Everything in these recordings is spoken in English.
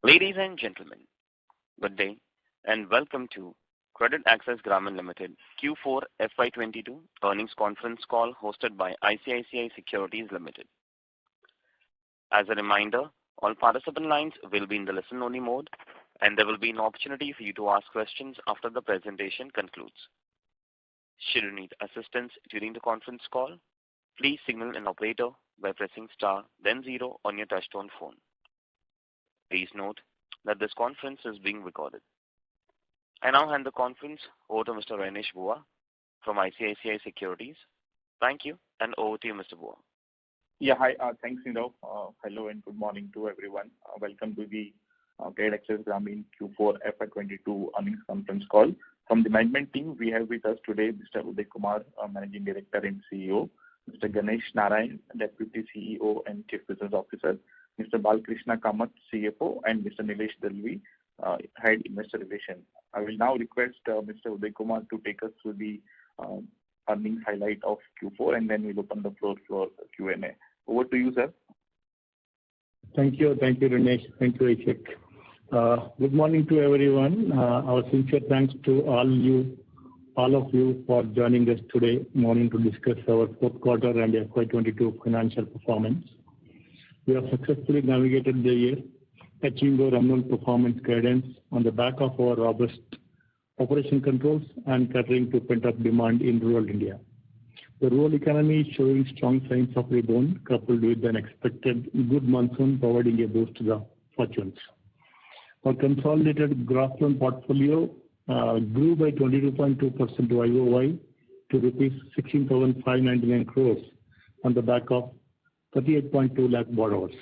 Ladies and gentlemen, good day and welcome to CreditAccess Grameen Ltd Q4 FY22 earnings conference call hosted by ICICI Securities Limited. As a reminder, all participant lines will be in the listen-only mode, and there will be an opportunity for you to ask questions after the presentation concludes. Should you need assistance during the conference call, please signal an operator by pressing star then 0 on your touchtone phone. Please note that this conference is being recorded. I now hand the conference over to Mr. Renish Bua from ICICI Securities. Thank you, and over to you, Mr. Bua. Yeah, hi. Thanks, Nirav. Hello and good morning to everyone. Welcome to the CreditAccess Grameen Q4 FY22 earnings conference call. From the management team, we have with us today Mr. Uday Kumar, Managing Director and CEO, Mr. Ganesh Narayan, Deputy CEO and Chief Business Officer, Mr. Balkrishna Kamath, CFO, and Mr. Nilesh Dalvi, Head Investor Relations. I will now request Mr. Uday Kumar to take us through the earnings highlight of Q4, and then we'll open the floor for Q&A. Over to you, sir. Thank you, Ramesh. Thank you, Ishak. Good morning to everyone. Our sincere thanks to all of you for joining us today morning to discuss our fourth quarter and FY22 financial performance. We have successfully navigated the year, achieving our annual performance guidance on the back of our robust operation controls and catering to pent-up demand in rural India. The rural economy is showing strong signs of rebound, coupled with an expected good monsoon providing a boost to the fortunes. Our consolidated gross loan portfolio grew by 22.2% YOY to rupees 16,599 crores on the back of 38.2 lakh borrowers.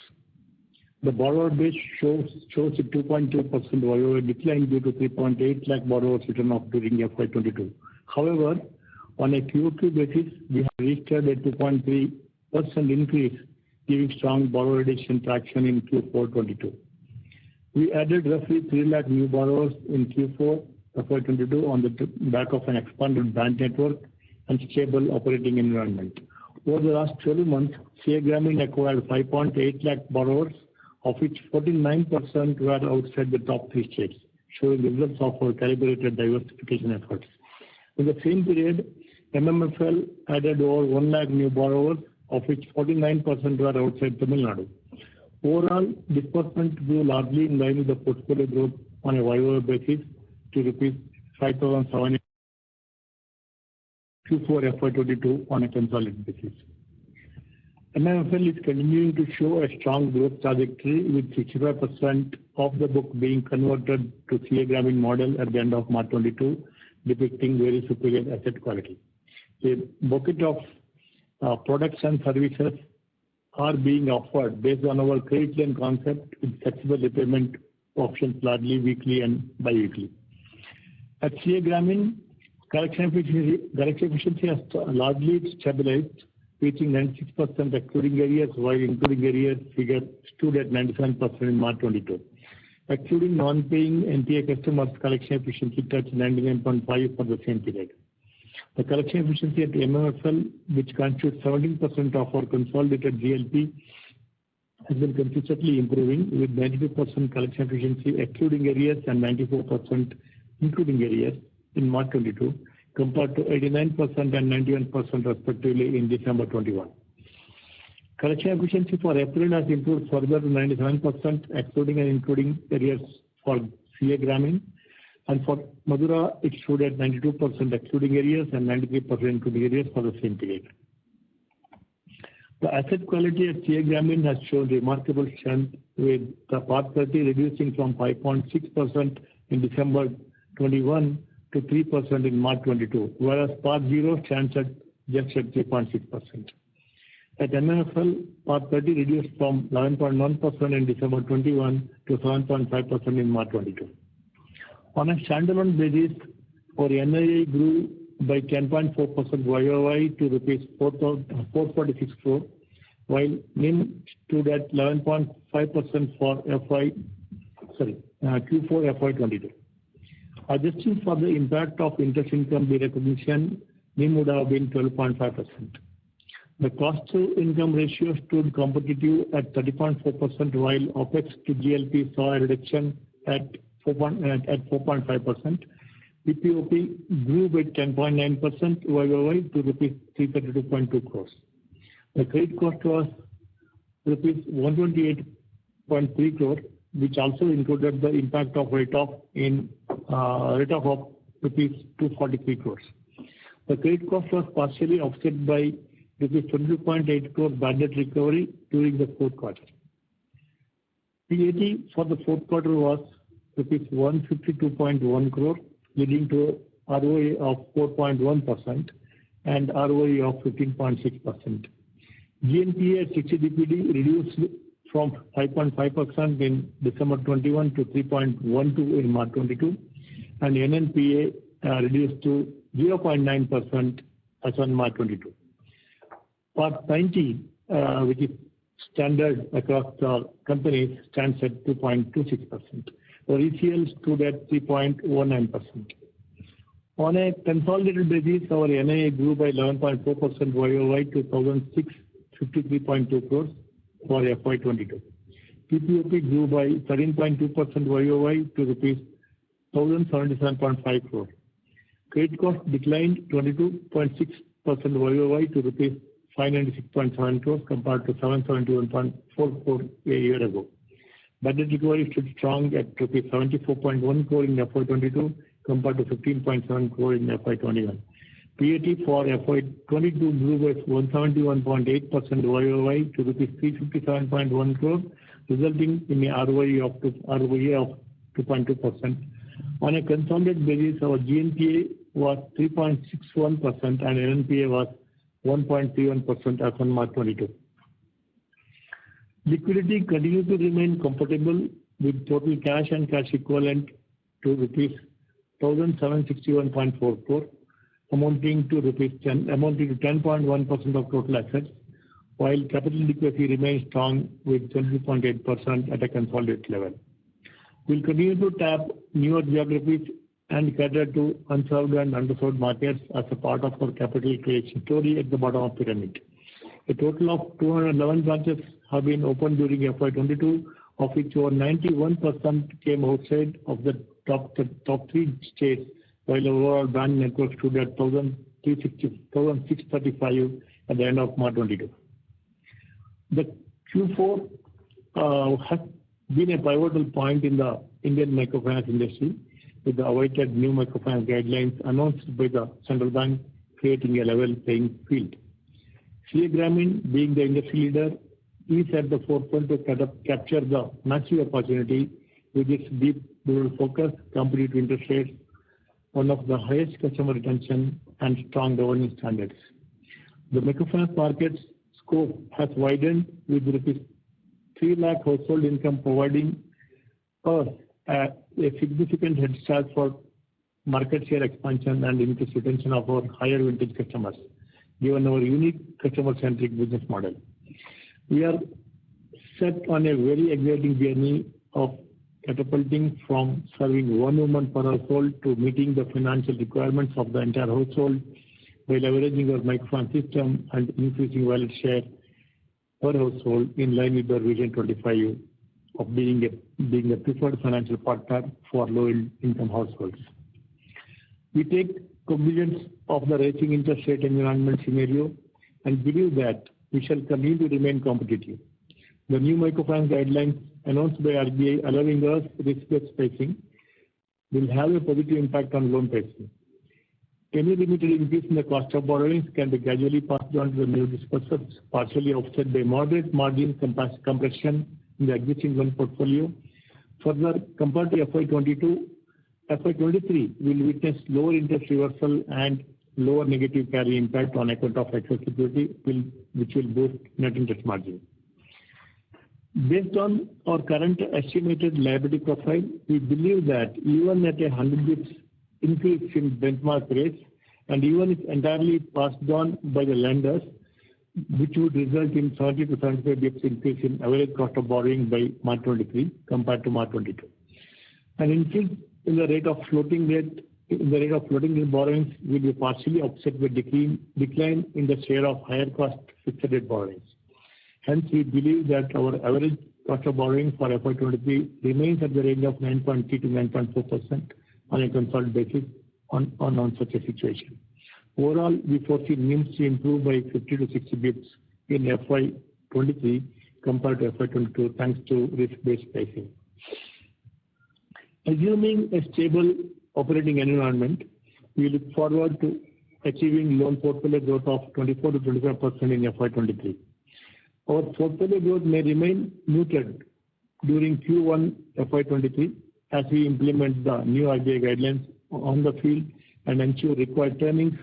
The borrower base shows a 2.2% YOY decline due to 3.8 lakh borrowers written off during FY22. However, on a QOQ basis, we have registered a 2.3% increase, giving strong borrower addition traction in Q4 22. We added roughly 3 lakh new borrowers in Q4 FY22 on the back of an expanded branch network and stable operating environment. Over the last 12 months, CA Grameen acquired 5.8 lakh borrowers, of which 49% were outside the top 3 states, showing results of our calibrated diversification efforts. In the same period, MMFL added over 1 lakh new borrowers, of which 49% were outside Tamil Nadu. Overall, disbursement grew largely in line with the portfolio growth on a YOY basis to rupees 5,700 Q4 FY22 on a consolidated basis. MMFL is continuing to show a strong growth trajectory with 65% of the book being converted to CA Grameen model at the end of March 22, depicting very superior asset quality. A bucket of products and services are being offered based on our credit lane concept with flexible repayment options largely weekly and bi-weekly. At CA Grameen, collection efficiency has largely stabilized, reaching 96% excluding arrears, while including arrears figure stood at 97% in March 22. Excluding non-paying NPA customers, collection efficiency touched 99.5 for the same period. The collection efficiency at MMFL, which constitutes 17% of our consolidated GLP, has been consistently improving with 92% collection efficiency excluding arrears and 94% including arrears in March 22, compared to 89% and 91% respectively in December 21. Collection efficiency for April has improved further to 97%, excluding and including arrears for CA Grameen, and for Madura it stood at 92% excluding arrears and 93% including arrears for the same period. The asset quality at CA Grameen has shown remarkable strength, with the PAR 30 reducing from 5.6% in December 21 to 3% in March 22, whereas PAR 0 stands at just at 3.6%. At MMFL, PAR 30 reduced from 11.1% in December 21 to 7.5% in March 22. On a standalone basis, our NII grew by 10.4% YOY to rupees 446 crore, while NIM stood at 11.5% for Q4 FY22. Adjusting for the impact of interest income derecognition, NIM would have been 12.5%. The cost-to-income ratio stood competitive at 30.4%, while OpEx to GLP saw a reduction at 4.5%. PPOP grew by 10.9% YoY to rupees 332.2 crores. The credit cost was rupees 128.3 crore, which also included the impact of write-off of rupees 243 crores. The credit cost was partially offset by rupees 22.8 crore bad debt recovery during the fourth quarter. PAT for the fourth quarter was rupees 152.1 crore, leading to ROA of 4.1% and ROE of 15.6%. GNPA at 60 DPD reduced from 5.5% in December 21 to 3.12 in March 22, and NNPA reduced to 0.9% as on March 22. Part 90, which is standard across the companies, stands at 2.26%. The ECL stood at 3.19%. On a consolidated basis, our NIA grew by 11.4% YoY to 1,653.2 crores for FY22. PPOP grew by 13.2% YoY to rupees 1,077.5 crores. Credit cost declined 22.6% YoY to rupees 596.7 crores compared to 771.4 crores a year ago. Bad debt recovery stood strong at rupees 74.1 crore in FY22 compared to 15.7 crore in FY21. PAT for FY22 grew by 171.8% YoY to rupees 357.1 crore, resulting in a ROE of 2.2%. On a consolidated basis, our GNPA was 3.61% and NNPA was 1.31% as on March 22. Liquidity continued to remain comfortable with total cash and cash equivalent to rupees 1,761.4 crore, amounting to 10.1% of total assets, while capital adequacy remains strong with 20.8% at a consolidated level. We'll continue to tap newer geographies and cater to unserved and underserved markets as a part of our capital creation story at the bottom of the pyramid. A total of 211 branches have been opened during FY22, of which over 91% came outside of the top three states, while overall branch network stood at 1,635 at the end of March 22. The Q4 has been a pivotal point in the Indian microfinance industry, with the awaited new microfinance guidelines announced by the central bank, creating a level playing field. CA Grameen, being the industry leader, is at the forefront to capture the massive opportunity with its deep rural focus, competitive interest rates, one of the highest customer retention, and strong governance standards. The microfinance market's scope has widened with rupees 3 lakh household income, providing us a significant head start for market share expansion and increased retention of our higher vintage customers, given our unique customer-centric business model. We are set on a very exciting journey of catapulting from serving one woman per household to meeting the financial requirements of the entire household by leveraging our microfinance system and increasing wallet share per household in line with our Vision 25 of being a preferred financial partner for low-income households. We take cognizance of the rising interest rate environment scenario and believe that we shall continue to remain competitive. The new microfinance guidelines announced by RBI allowing us risk-based pricing will have a positive impact on loan pricing. Any limited increase in the cost of borrowings can be gradually passed on to the new disbursers, partially offset by moderate margin compression in the existing loan portfolio. Further, compared to FY22, FY23 will witness lower interest reversal and lower negative carry impact on account of excess liquidity, which will boost net interest margin. Based on our current estimated liability profile, we believe that even at a 100 basis points increase in benchmark rates, and even if entirely passed on by the lenders, which would result in 30 to 75 basis points increase in average cost of borrowing by March 23 compared to March 22. An increase in the rate of floating rate in the rate of floating rate borrowings will be partially offset by decline in the share of higher cost fixed rate borrowings. Hence, we believe that our average cost of borrowing for FY23 remains at the range of 9.3 to 9.4% on a consolidated basis on such a situation. Overall, we foresee NIMs to improve by 50 to 60 bps in FY23 compared to FY22 thanks to risk-based pricing. Assuming a stable operating environment, we look forward to achieving loan portfolio growth of 24 to 25% in FY23. Our portfolio growth may remain muted during Q1 FY23 as we implement the new RBI guidelines on the field and ensure required trainings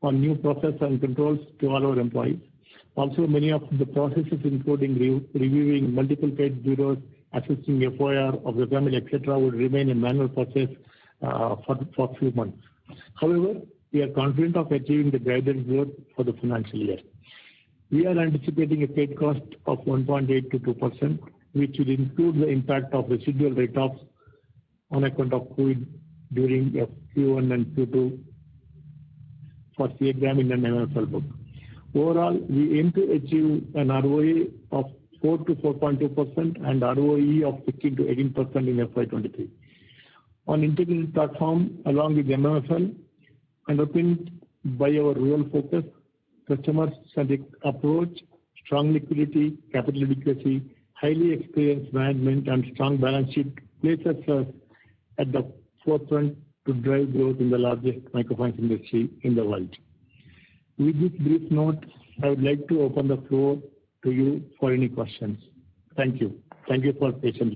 on new processes and controls to all our employees. Also, many of the processes, including reviewing multiple credit bureaus, assessing FOIR of the family, etc., would remain a manual process for a few months. However, we are confident of achieving the guided growth for the financial year. We are anticipating a paid cost of 1.8 to 2%, which will include the impact of residual write-offs on account of COVID during Q1 and Q2 for CA Grameen and MFL book. Overall, we aim to achieve an ROA of 4 to 4.2% and ROE of 16 to 18% in FY23. On integrated platform, along with MFL, underpinned by our rural focus, customer-centric approach, strong liquidity, capital adequacy, highly experienced management, and strong balance sheet places us at the forefront to drive growth in the largest microfinance industry in the world. With this brief note, I would like to open the floor to you for any questions. Thank you. Thank you for patience.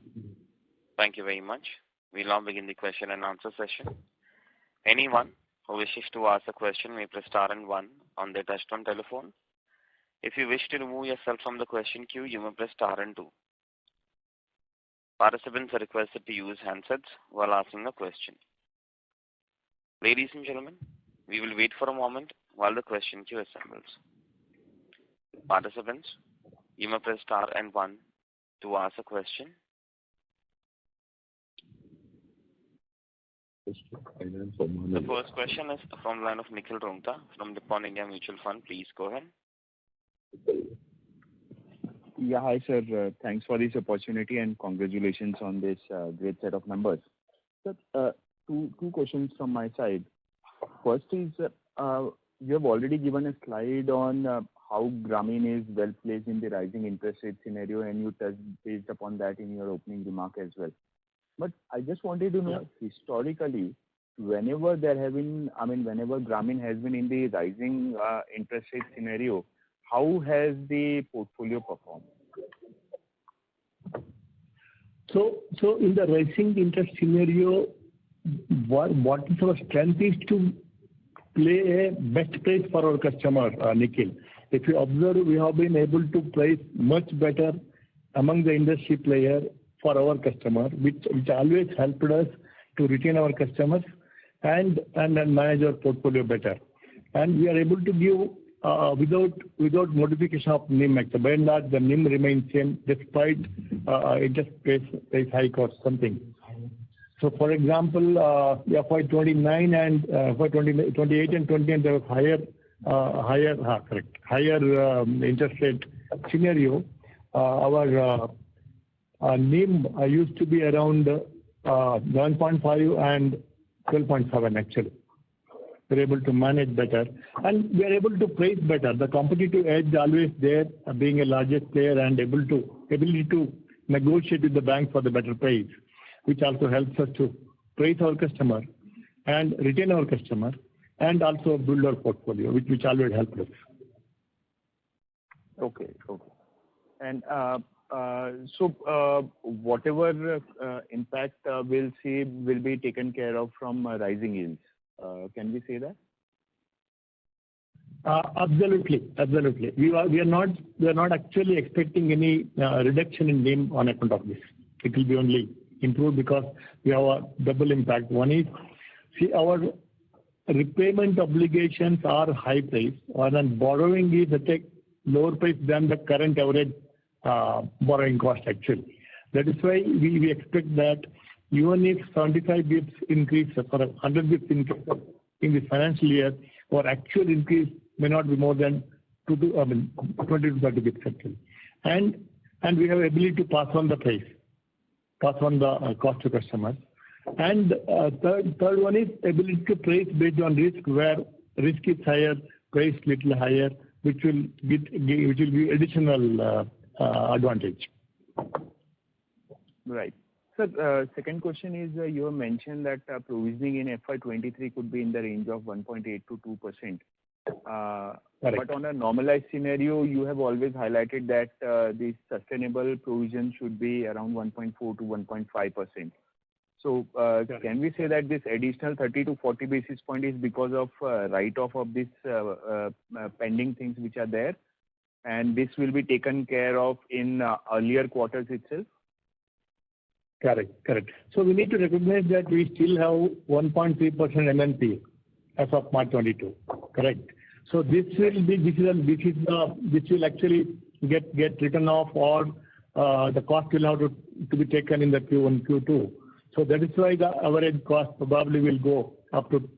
Thank you very much. We'll now begin the question and answer session. Anyone who wishes to ask a question may press star and 1 on their touchtone telephone. If you wish to remove yourself from the question queue, you may press star and 2. Participants are requested to use handsets while asking a question. Ladies and gentlemen, we will wait for a moment while the question queue assembles. Participants, you may press star and 1 to ask a question. The first question is from the line of Nikhil Rungta from Nippon India Mutual Fund. Please go ahead. Yeah, hi sir. Thanks for this opportunity and congratulations on this great set of numbers. Sir, two questions from my side. First is, you have already given a slide on how Grameen is well placed in the rising interest rate scenario, and you touched based upon that in your opening remark as well. But I just wanted to know, historically, whenever Grameen has been in the rising interest rate scenario, how has the portfolio performed? So in the rising interest scenario, what is our strength is to play a best price for our customer, Nikhil. If you observe, we have been able to price much better among the industry players for our customer, which always helped us to retain our customers and manage our portfolio better. And we are able to give without modification of NIM. By and large, the NIM remains same despite interest price hike or something. So, for example, FY29 and FY28 and 29, there was higher interest rate scenario. Our NIM used to be around 11.5 and 12.7 actually. We're able to manage better and we are able to price better. The competitive edge always there, being a largest player and ability to negotiate with the bank for the better price, which also helps us to price our customer and retain our customer and also build our portfolio, which always helps us. Okay. And so whatever impact we'll see will be taken care of from rising yields. Can we say that? Absolutely. We are not actually expecting any reduction in NIM on account of this. It will be only improved because we have a double impact. One is, our repayment obligations are high price, and borrowing is at a lower price than the current average borrowing cost actually. That is why we expect that even if 75 bips increase or 100 bips increase in the financial year, our actual increase may not be more than 20 to 30 bips actually. And we have ability to pass on the price, pass on the cost to customers. And third one is ability to price based on risk, where risk is higher, price little higher, which will be additional advantage. Right. So second question is you have mentioned that provisioning in FY23 could be in the range of 1.8 to 2%. But on a normalized scenario, you have always highlighted that the sustainable provision should be around 1.4 to 1.5%. So can we say that this additional 30 to 40 basis point is because of write-off of this pending things which are there, and this will be taken care of in earlier quarters itself? Correct. So we need to recognize that we still have 1.3% MNP as of March 22. Correct. So this will actually get written off, or the cost will have to be taken in the Q1, Q2. So that is why the average cost probably will go up to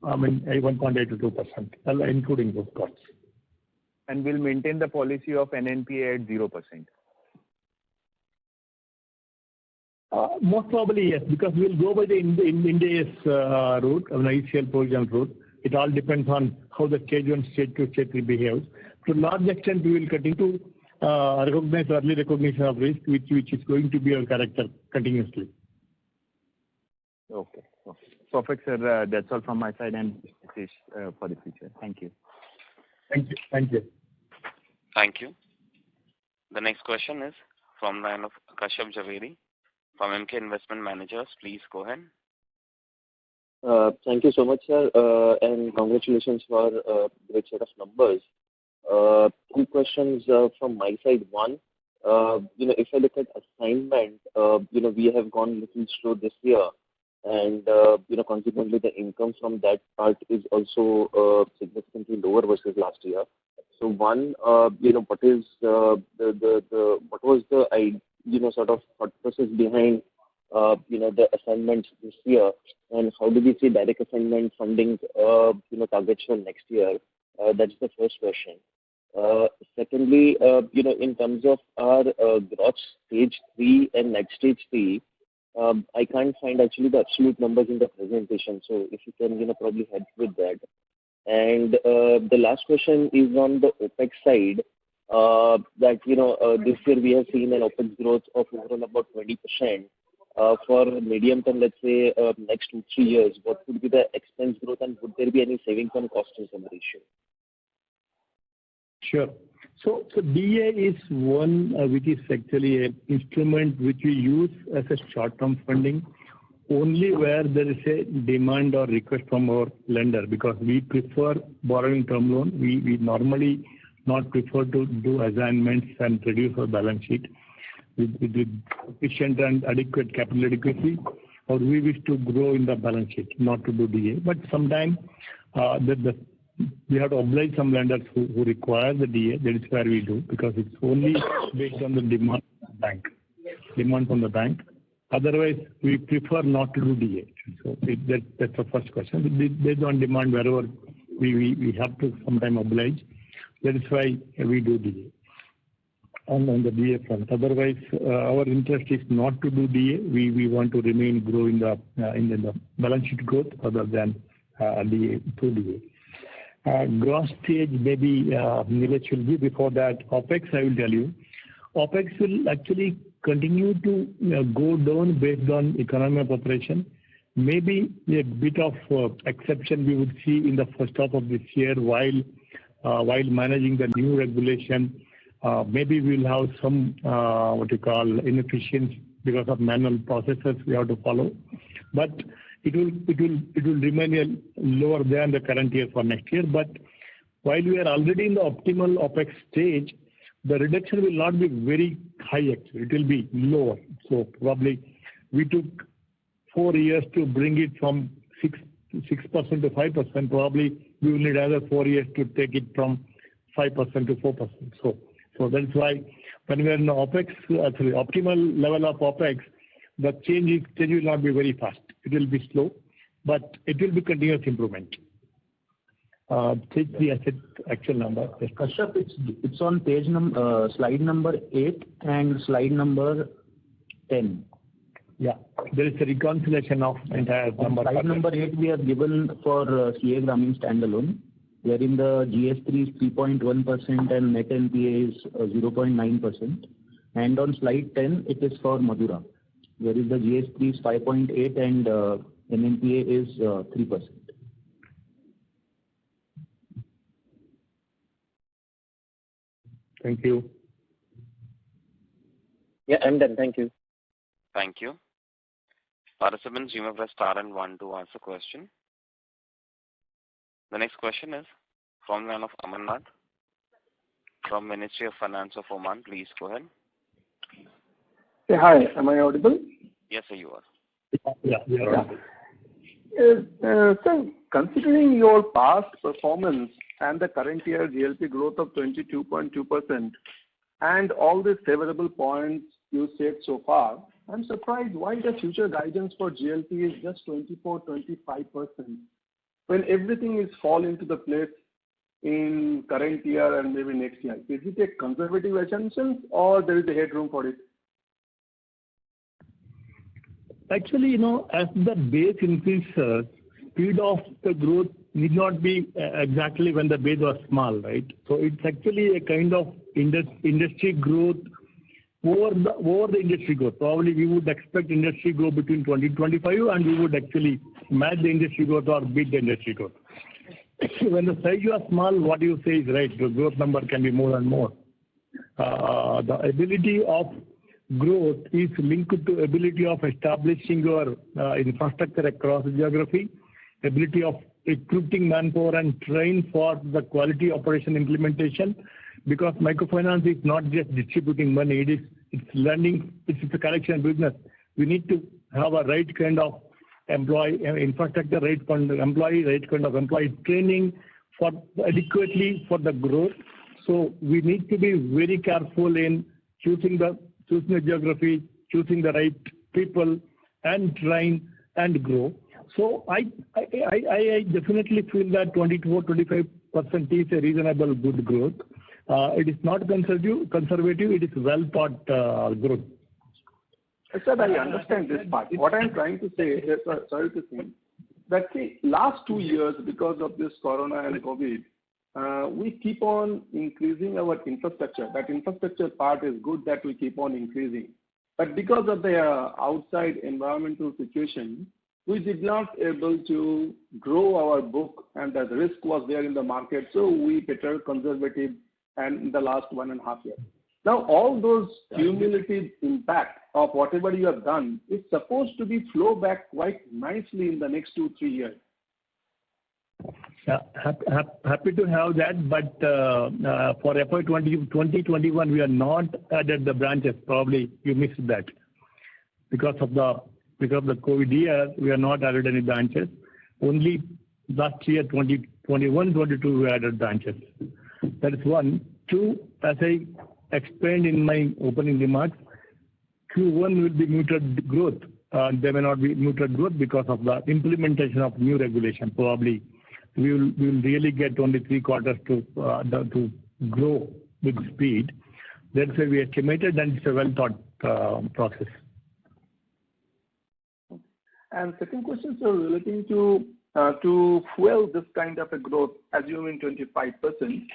1.8 to 2%, including those costs. And will maintain the policy of NNPA at 0%. Most probably yes, because we'll go by the Ind AS route, ECL provision route. It all depends on how the stage 1, stage 2, stage 3 behaves. To a large extent, we will continue to recognize early recognition of risk, which is going to be our character continuously. Okay. Perfect, sir. That's all from my side, and for the future. Thank you. Thank you. Thank you. The next question is from the line of Kashyap Javeri from MK Investment Managers. Please go ahead. Thank you so much, sir, and congratulations for a great set of numbers. Two questions from my side. One, if I look at assignment, we have gone a little slow this year, and consequently the income from that part is also significantly lower versus last year. So one, what is what was the sort of thought process behind the assignments this year, and how do we see direct assignment funding targets for next year? That's the first question. Secondly, in terms of our gross stage 3 and net stage 3, I can't find actually the absolute numbers in the presentation. So if you can probably help with that. And the last question is on the OPEX side. That this year we have seen an OPEX growth of overall about 20%. For medium term, let's say next 2-3 years, what would be the expense growth, and would there be any savings on cost income ratio? Sure. So DA is one which is actually an instrument which we use as a short-term funding only where there is a demand or request from our lender, because we prefer borrowing term loan. We normally not prefer to do assignments and reduce our balance sheet with efficient and adequate capital adequacy, or we wish to grow in the balance sheet, not to do DA. But sometimes we have to oblige some lenders who require the DA. That is where we do, because it's only based on the demand from the bank. Otherwise, we prefer not to do DA. So that's the first question. Based on demand, wherever we have to sometimes oblige. That is why we do DA on the DA front. Otherwise, our interest is not to do DA. We want to grow in the balance sheet growth other than DA through DA. Gross stage, maybe Nilesh will be. Before that, OPEX, I will tell you. OPEX will actually continue to go down based on economy of operation. Maybe a bit of exception we would see in the first half of this year while managing the new regulation. Maybe we'll have some inefficiency because of manual processes we have to follow. But it will remain lower than the current year for next year. But while we are already in the optimal OPEX stage, the reduction will not be very high actually. It will be lower. So probably we took 4 years to bring it from 6% to 5%. Probably we will need another 4 years to take it from 5% to 4%. So that's why when we are in the OPEX, actually optimal level of OPEX, the change will not be very fast. It will be slow, but it will be continuous improvement. Take the asset actual number. Kashyap, it's on slide number 8 and slide number 10. Yeah, there is a reconciliation of entire number. Slide number 8 we have given for CA Grameen standalone, wherein the GS3 is 3.1% and net NPA is 0.9%. And on slide 10, it is for Madura, wherein the GS3 is 5.8 and NNPA is 3%. Thank you. Yeah, I'm done. Thank you. Thank you. Participants, you may press star and 1 to ask a question. The next question is from the line of Amarnath from Ministry of Finance of Oman. Please go ahead. Hey, hi. Am I audible? Yes, sir, you are. Yeah, you are audible. So, considering your past performance and the current year GLP growth of 22.2% and all the favorable points you said so far, I'm surprised why the future guidance for GLP is just 24-25%, when everything is fall into the place in current year and maybe next year. Is it a conservative assumption or there is a headroom for it? Actually, as the base increases, speed of the growth need not be exactly when the base was small, right? So it's actually a kind of industry growth over the industry growth. Probably we would expect industry growth between 20-25, and we would actually match the industry growth or beat the industry growth. When the size was small, what you say is right. The growth number can be more and more. The ability of growth is linked to ability of establishing your infrastructure across the geography, ability of recruiting manpower and train for the quality operation implementation, because microfinance is not just distributing money, it's learning, it's a collection business. We need to have a right kind of employee infrastructure, right kind of employee, right kind of employee training for adequately for the growth. So we need to be very careful in choosing the geography, choosing the right people, and train and grow. So I definitely feel that 24-25% is a reasonable good growth. It is not conservative. It is well thought growth. Sir, I understand this part. What I'm trying to say is, sorry to say, that see, last 2 years, because of this corona and COVID, we keep on increasing our infrastructure. That infrastructure part is good that we keep on increasing. But because of the outside environmental situation, we did not able to grow our book, and the risk was there in the market. So we better conservative and in the last 1.5 years. Now all those cumulative impact of whatever you have done is supposed to be flow back quite nicely in the next 2-3 years. Yeah, happy to have that, but for FY20 2021 we are not added the branches. Probably you missed that because of the COVID year. We are not added any branches. Only last year 2021-22 we added branches. That is one. Two, as I explained in my opening remarks, Q1 will be muted growth. There may not be muted growth because of the implementation of new regulation. Probably we will really get only 3 quarters to grow with speed. That's why we estimated, and it's a well thought process. And second question, sir, relating to fuel this kind of a growth, assuming 25%,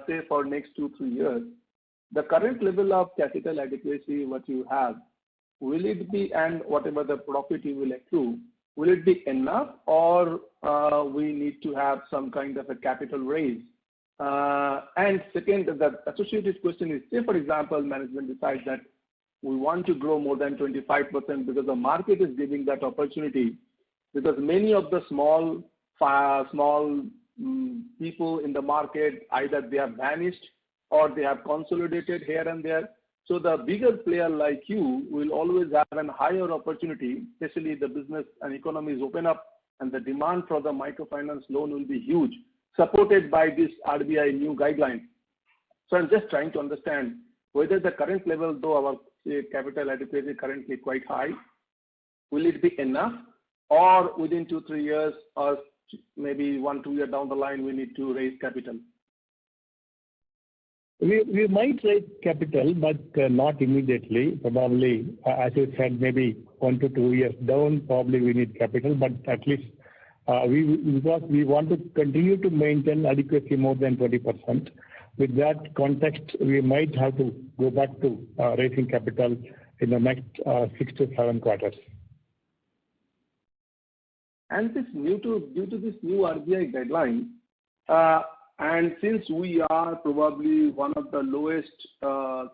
say for next 2-3 years, the current level of capital adequacy what you have, will it be, and whatever the profit you will accrue, will it be enough, or we need to have some kind of a capital raise? And second, the associated question is, say for example, management decides that we want to grow more than 25% because the market is giving that opportunity, because many of the small people in the market, either they have vanished or they have consolidated here and there. So the bigger player like you will always have a higher opportunity, especially the business and economies open up, and the demand for the microfinance loan will be huge, supported by this RBI new guidelines. So I'm just trying to understand whether the current level, though our say, capital adequacy currently quite high. Will it be enough, or within 2-3 years, or maybe 1-2 years down the line, we need to raise capital? We might raise capital, but not immediately. Probably, as you said, maybe 1 to 2 years down, probably we need capital, but at least because we want to continue to maintain adequacy more than 20%. With that context, we might have to go back to raising capital in the next 6 to 7 quarters. And this due to this new RBI deadline, and since we are probably one of the lowest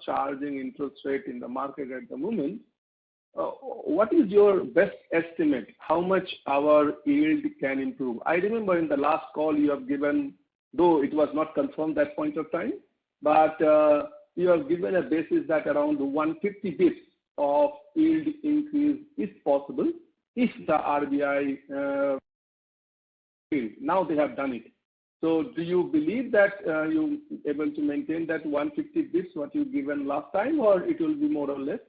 charging interest rate in the market at the moment, what is your best estimate how much our yield can improve? I remember in the last call you have given, though it was not confirmed that point of time, but you have given a basis that around 150 bits of yield increase is possible if the RBI now they have done it. So do you believe that you able to maintain that 150 bits what you given last time, or it will be more or less?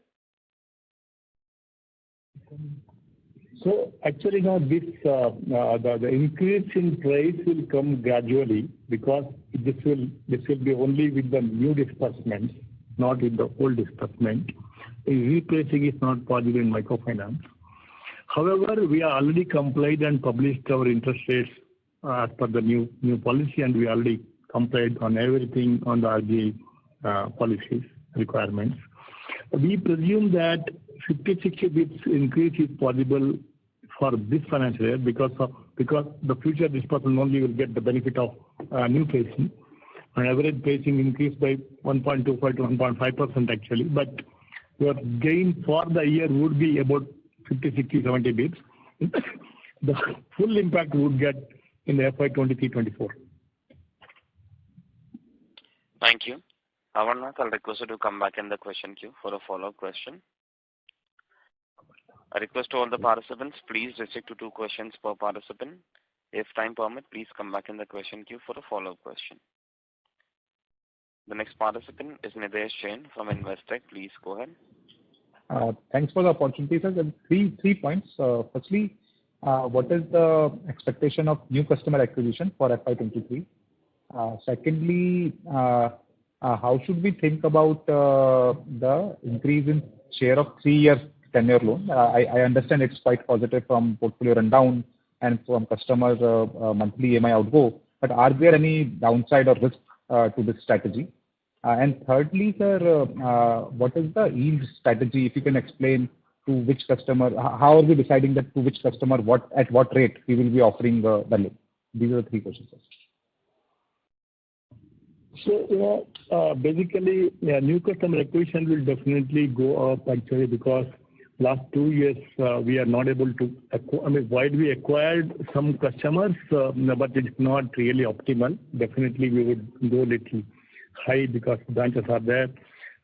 So actually now this the increase in price will come gradually, because this will be only with the new disbursements, not with the old disbursement. Replacing is not possible in microfinance. However, we are already complied and published our interest rates as per the new policy, and we already complied on everything on the RBI policies requirements. We presume that 50-60 bits increase is possible for this financial year because the future disbursement only will get the benefit of new pricing. On average pricing increased by 1.25 to 1.5% actually, but your gain for the year would be about 50, 60, 70 bits. The full impact would get in the FY23-24. Thank you. Amarnath, I'll request you to come back in the question queue for a follow-up question. I request to all the participants, please restrict to 2 questions per participant. If time permit, please come back in the question queue for a follow-up question. The next participant is Nidesh Jain from Investec. Please go ahead. Thanks for the opportunity, sir. Three points. Firstly, what is the expectation of new customer acquisition for FY23? Secondly, how should we think about the increase in share of 3-year tenure loan? I understand it's quite positive from portfolio rundown and from customers' monthly EMI outgo, but are there any downside or risk to this strategy? And thirdly, sir, what is the yield strategy? If you can explain to which customer, how are we deciding that to which customer, at what rate we will be offering the loan? These are the 3 questions, sir. So, basically, new customer acquisition will definitely go up actually, because last 2 years we are not able to, while we acquired some customers, but it's not really optimal. Definitely we would go little high because branches are there,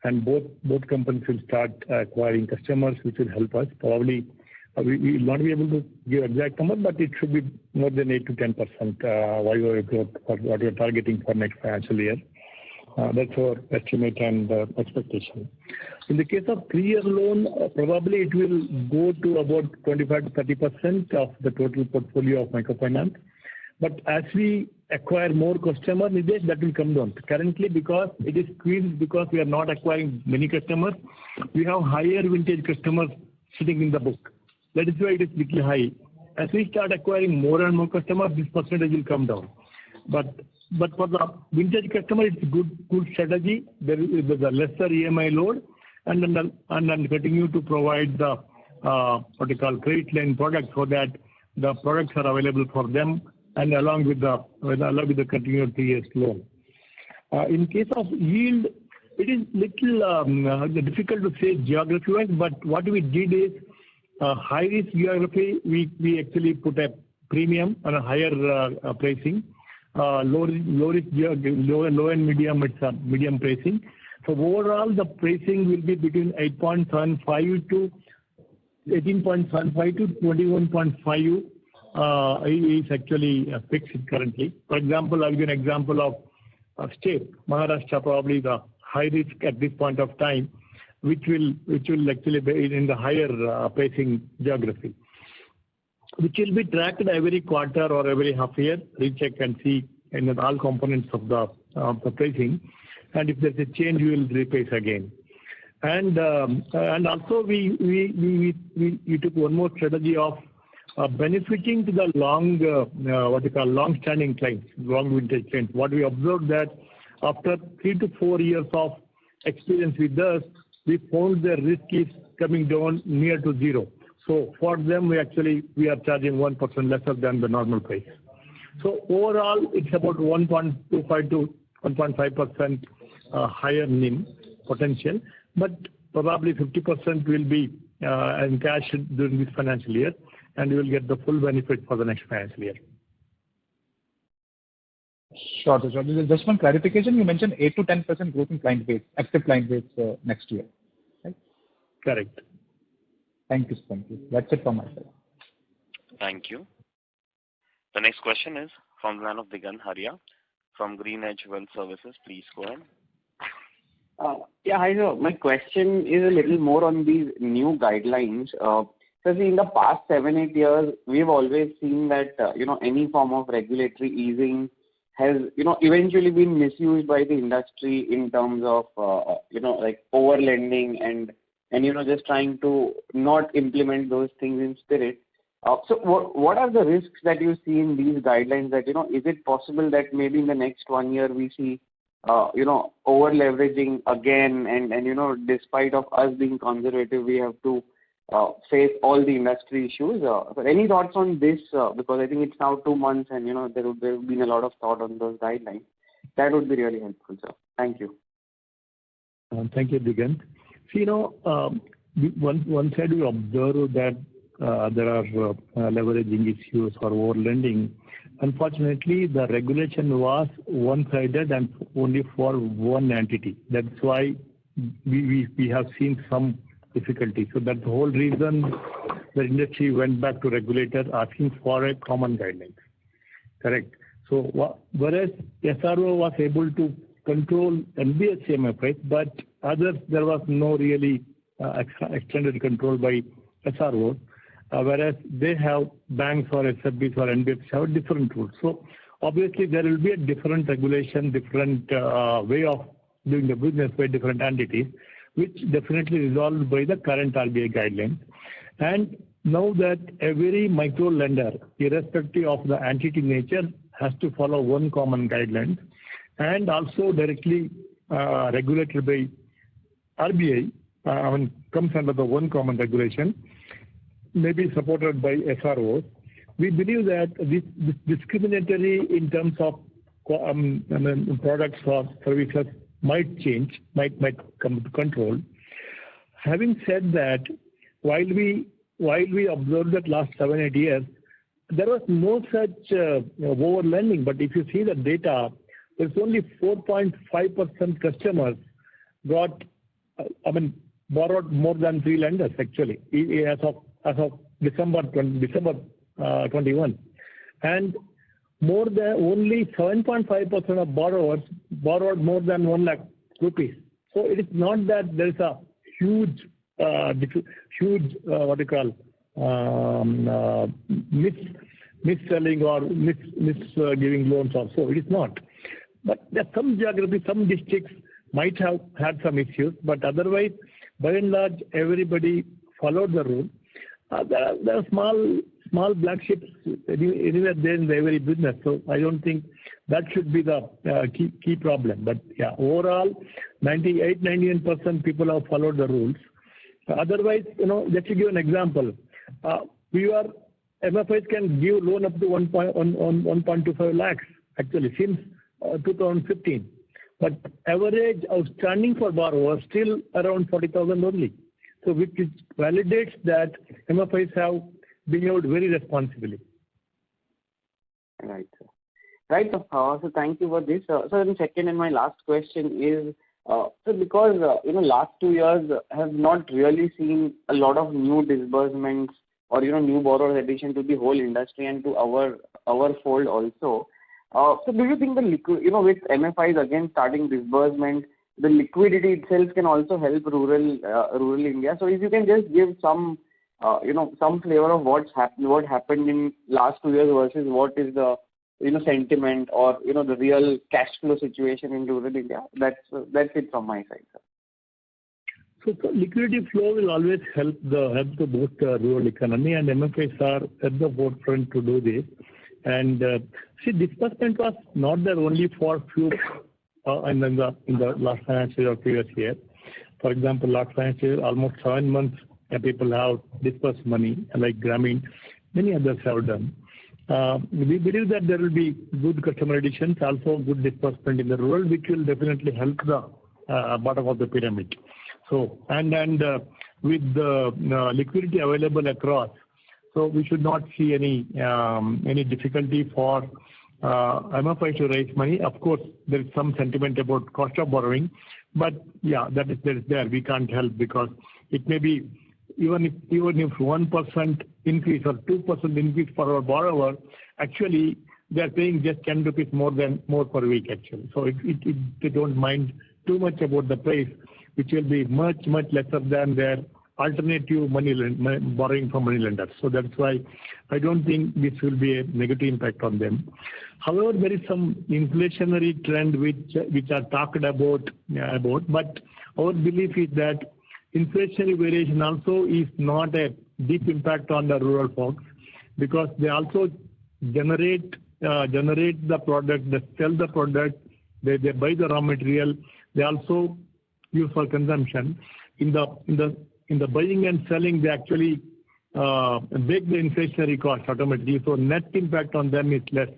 and both companies will start acquiring customers, which will help us. Probably we will not be able to give exact number, but it should be more than 8 to 10% YoY growth for what we are targeting for next financial year. That's our estimate and expectation. In the case of 3-year loan, probably it will go to about 25 to 30% of the total portfolio of microfinance. But as we acquire more customers, that will come down. Currently, because it is squeezed, because we are not acquiring many customers, we have higher vintage customers sitting in the book. That is why it is little high. As we start acquiring more and more customers, this percentage will come down. But for the vintage customer, it's a good strategy. There is a lesser EMI load, and then continue to provide the what you call credit line products, so that the products are available for them, and along with the continued 3 years loan. In case of yield, it is little difficult to say geography-wise, but what we did is high-risk geography, we actually put a premium on a higher pricing. Low and medium, it's a medium pricing. So overall, the pricing will be between 8.75 to 18.75 to 21.5 is actually fixed currently. For example, I'll give an example of state. Maharashtra probably the high risk at this point of time, which will actually be in the higher pacing geography, which will be tracked every quarter or every half year, recheck and see in all components of the pricing. And if there's a change, we will repace again. And also we took one more strategy of benefiting to the long-standing clients, long vintage clients. What we observed that after 3 to 4 years of experience with us, we found the risk is coming down near to zero. So for them, we are charging 1% lesser than the normal price. So overall, it's about 1.25 to 1.5% higher NIM potential, but probably 50% will be in cash during this financial year, and you will get the full benefit for the next financial year. Sure. Just one clarification. You mentioned 8 to 10% growth in client base, active client base next year. Right? Correct. Thank you. That's it from my side. Thank you. The next question is from the line of Digant Haria from Green Edge Wealth Services. Please go ahead. Yeah, hi sir. My question is a little more on these new guidelines. So in the past 7-8 years, we've always seen that any form of regulatory easing has eventually been misused by the industry in terms of like over lending and just trying to not implement those things in spirit. So what are the risks that you see in these guidelines? That is it possible that maybe in the next 1 year we see over leveraging again, and despite of us being conservative, we have to face all the industry issues. So any thoughts on this? Because I think it's now 2 months, and there have been a lot of thought on those guidelines. That would be really helpful, sir. Thank you. Thank you, Digant. See, one side we observe that there are leveraging issues or over lending. Unfortunately, the regulation was one-sided and only for one entity. That's why we have seen some difficulty. So that's the whole reason the industry went back to regulator asking for a common guideline. Correct. So whereas SRO was able to control NBFC MFIs, but others there was no really extended control by SRO. Whereas they have banks or SFBs or NBFCs have different rules. So obviously there will be a different regulation, different way of doing the business by different entities, which definitely resolved by the current RBI guidelines. And now that every micro lender, irrespective of the entity nature, has to follow one common guideline, and also directly regulated by RBI, comes under the one common regulation, maybe supported by SROs. We believe that this discriminatory in terms of products or services might change, might come to control. Having said that, while we observed that last 7-8 years, there was no such over lending. But if you see the data, there's only 4.5% customers borrowed more than 3 lenders actually as of December 21, and only 7.5% of borrowers borrowed more than 1 lakh rupees. So it is not that there is a huge mis-selling or mis-giving loans also. It is not. But there are some geographies, some districts might have had some issues, but otherwise, by and large, everybody followed the rule. There are small black ships anywhere there in every business, so I don't think that should be the key problem. But yeah, overall, 98-99% people have followed the rules. Otherwise, just to give an example, MFIs can give loan up to 1.25 lakhs actually since 2015, but average outstanding for borrowers still around 40,000 only. So which validates that MFIs have behaved very responsibly. Right, sir. Right. So thank you for this. So the second and my last question is, so because last 2 years have not really seen a lot of new disbursements or new borrower addition to the whole industry and to our fold also. So do you think the with MFIs again starting disbursement, the liquidity itself can also help rural India. So if you can just give some some flavor of what happened in last 2 years versus what is the sentiment or the real cash flow situation in rural India. That's it from my side, sir. So liquidity flow will always help to boost the rural economy, and MFIs are at the forefront to do this. And see, disbursement was not there only for few in the last financial year or previous year. For example, last financial year, almost 7 months people have disbursed money, like Grameen, many others have done. We believe that there will be good customer additions, also good disbursement in the rural, which will definitely help the bottom of the pyramid. So and with the liquidity available across, so we should not see any difficulty for MFI to raise money. Of course, there is some sentiment about cost of borrowing, but yeah, that is there. We can't help because it may be even if 1% increase or 2% increase for our borrower, actually they are paying just 10 rupees more per week actually. So they don't mind too much about the price, which will be much lesser than their alternative borrowing from money lenders. So that's why I don't think this will be a negative impact on them. However, there is some inflationary trend which are talked about, but our belief is that inflationary variation also is not a deep impact on the rural folks because they also generate the product, they sell the product, they buy the raw material, they also use for consumption. In the buying and selling, they actually bake the inflationary cost automatically. So net impact on them is less.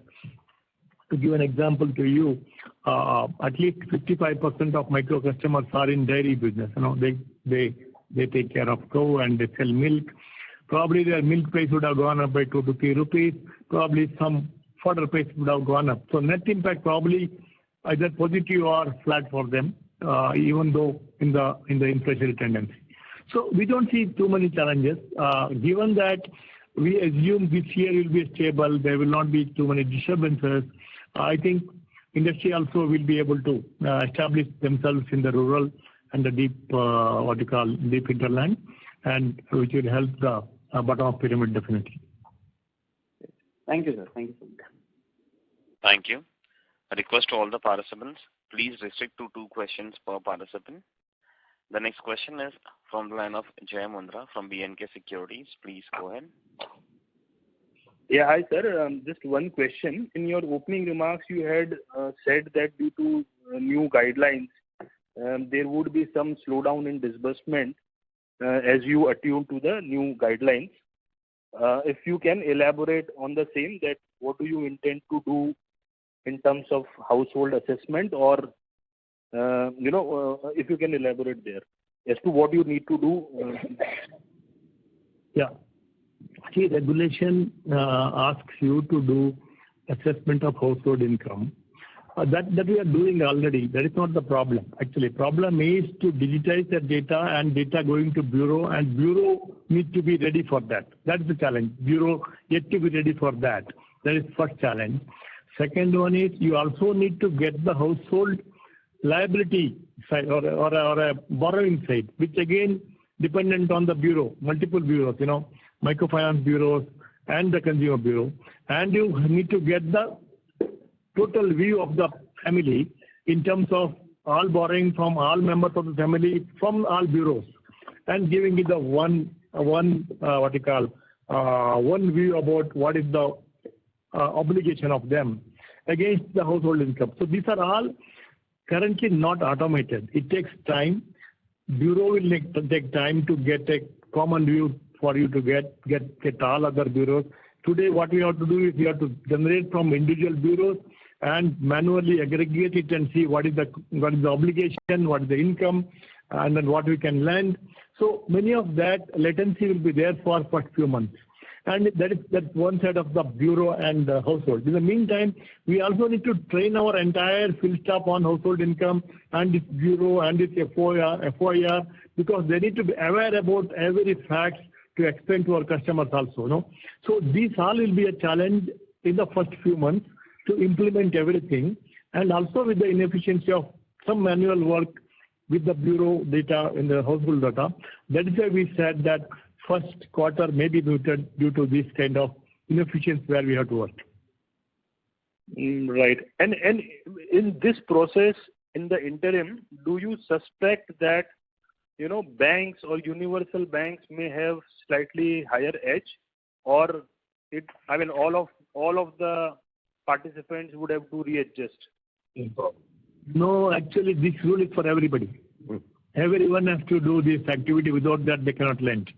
To give an example to you, at least 55% of micro customers are in dairy business. They take care of cow and they sell milk. Probably their milk price would have gone up by 2 to 3 rupees. Probably some fodder price would have gone up. So net impact probably either positive or flat for them, even though in the inflationary tendency. So we don't see too many challenges. Given that we assume this year will be stable, there will not be too many disturbances. I think industry also will be able to establish themselves in the rural and the deep hinterland, and which will help the bottom of pyramid definitely. Thank you, sir. Thank you so much. Thank you. A request to all the participants, please restrict to 2 questions per participant. The next question is from the line of Jay Mundra from B&K Securities. Please go ahead. Yeah, hi sir. Just one question. In your opening remarks, you had said that due to new guidelines, there would be some slowdown in disbursement as you attune to the new guidelines. If you can elaborate on the same, that what do you intend to do in terms of household assessment, or if you can elaborate there as to what you need to do. Yeah. See, regulation asks you to do assessment of household income. That we are doing already. That is not the problem. Actually, problem is to digitize the data and data going to bureau, and bureau needs to be ready for that. That's the challenge. Bureau yet to be ready for that. That is first challenge. Second one is you also need to get the household liability side or a borrowing side, which again dependent on the bureau, multiple bureaus, microfinance bureaus and the consumer bureau, and you need to get the total view of the family in terms of all borrowing from all members of the family from all bureaus, and giving it the one view about what is the obligation of them against the household income. So these are all currently not automated. It takes time. Bureau will take time to get a common view for you to get all other bureaus. Today, what we have to do is we have to generate from individual bureaus and manually aggregate it and see what is the obligation, what is the income, and then what we can lend. So many of that latency will be there for first few months. And that's one side of the bureau and the household. In the meantime, we also need to train our entire field staff on household income and this bureau and this FOIR, because they need to be aware about every fact to explain to our customers also. So these all will be a challenge in the first few months to implement everything, and also with the inefficiency of some manual work with the bureau data in the household data. That is why we said that first quarter may be muted due to this kind of inefficiency where we have to work. Right. And in this process, in the interim, do you suspect that banks or universal banks may have slightly higher edge, or all of the participants would have to readjust? No, actually, this rule is for everybody. Everyone has to do this activity. Without that, they cannot lend.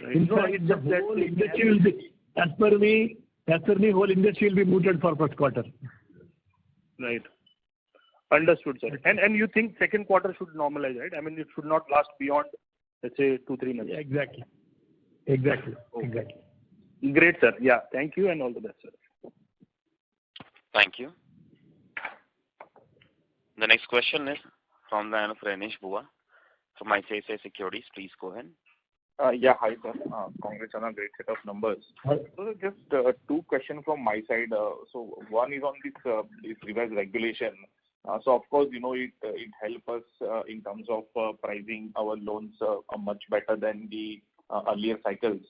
Right. In fact, the whole industry will be, as per me, whole industry will be muted for first quarter. Right. Understood, sir. And you think second quarter should normalize, right? I mean, it should not last beyond, let's say, 2-3 months. Exactly. Okay. Great, sir. Yeah. Thank you and all the best, sir. Thank you. The next question is from the line of Renish Bua from ICICI Securities. Please go ahead. Yeah, hi sir. Congrats on a great set of numbers. Hi. So just two questions from my side. So one is on this revised regulation. So of course, it helps us in terms of pricing our loans much better than the earlier cycles.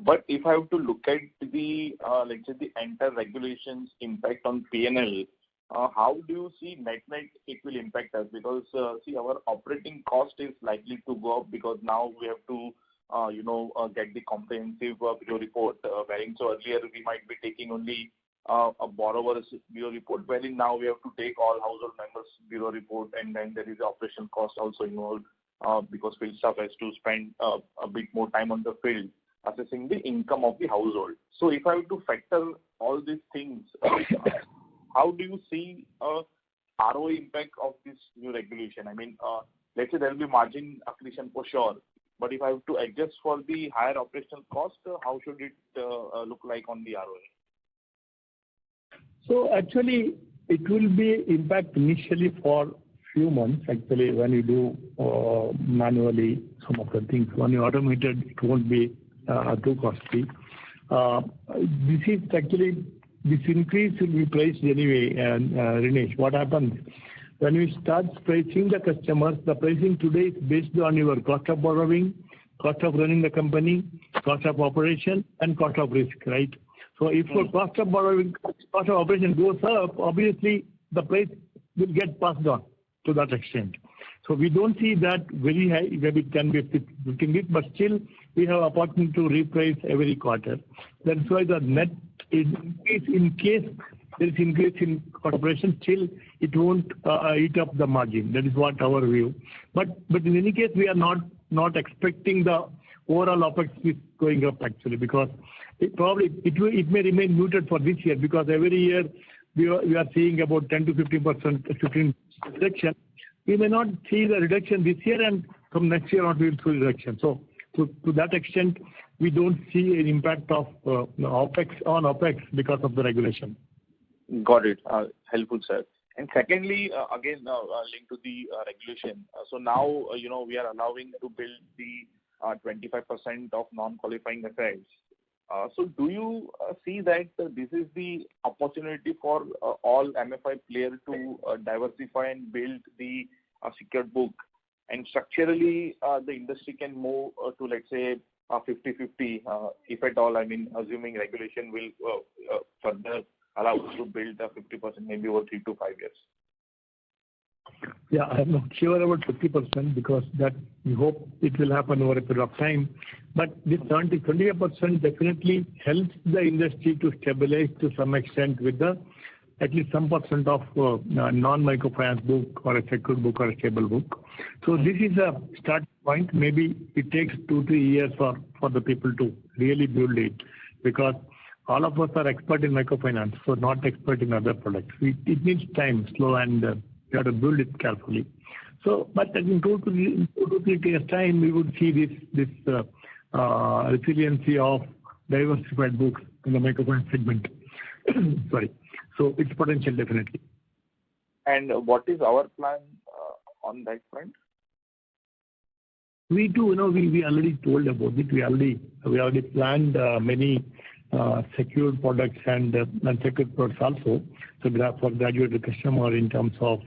But if I have to look at the let's say the entire regulations impact on P&L, how do you see net it will impact us? Because see, our operating cost is likely to go up because now we have to get the comprehensive bureau report. Wherein so earlier we might be taking only a borrower's bureau report, wherein now we have to take all household members' bureau report, and then there is the operation cost also involved because field staff has to spend a bit more time on the field assessing the income of the household. So if I have to factor all these things, how do you see ROE impact of this new regulation? I mean, let's say there will be margin accretion for sure, but if I have to adjust for the higher operational cost, how should it look like on the ROE? So actually, it will be impact initially for few months. Actually, when you do manually some of the things, when you automated, it won't be too costly. This increase will be priced anyway. And Rinesh, what happens when we start pricing the customers? The pricing today is based on your cost of borrowing, cost of running the company, cost of operation, and cost of risk, right? So if your cost of borrowing, cost of operation goes up, obviously the price will get passed on to that extent. So we don't see that very high, maybe it can be 15 bits, but still we have opportunity to reprice every quarter. That's why the net is in case there is increase in corporation, still it won't eat up the margin. That is what our view. But in any case, we are not expecting the overall OPEX is going up actually, because it may remain muted for this year, because every year we are seeing about 10 to 15% reduction. We may not see the reduction this year, and from next year on we will see reduction. So to that extent, we don't see an impact of OPEX because of the regulation. Got it. Helpful, sir. And secondly, again, linked to the regulation. So now, we are allowing to build the 25% of non-qualifying assets. So do you see that this is the opportunity for all MFI players to diversify and build the secured book? And structurally, the industry can move to, let's say, 50-50, if at all, I mean, assuming regulation will further allow us to build a 50% maybe over 3 to 5 years. Yeah, I'm not sure about 50% because that we hope it will happen over a period of time. But this 25% definitely helps the industry to stabilize to some extent with at least some percent of non-microfinance book or a secured book or a stable book. So this is a start point. Maybe it takes 2-3 years for the people to really build it, because all of us are expert in microfinance, so not expert in other products. It needs time, slow, and you have to build it carefully. So, but in 2-3 years' time, we would see this resiliency of diversified books in the microfinance segment. Sorry. So it's potential definitely. And what is our plan on that front? We do, we already told about it. We already planned many secured products and unsecured products also. So for graduated customer in terms of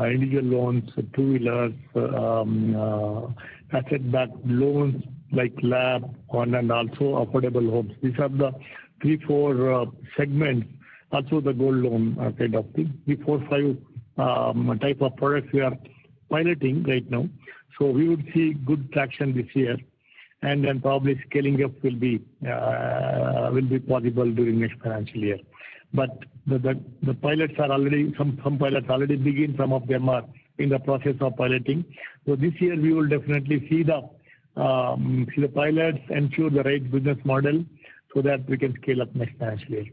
individual loans, two-wheelers, asset-backed loans like LAB, and also affordable homes. These are the 3-4 segments. Also the gold loan kind of thing. The 4-5 type of products we are piloting right now. So we would see good traction this year, and then probably scaling up will be possible during next financial year. But the pilots are already some pilots already begin. Some of them are in the process of piloting. So this year we will definitely see the pilots, ensure the right business model, so that we can scale up next financial year.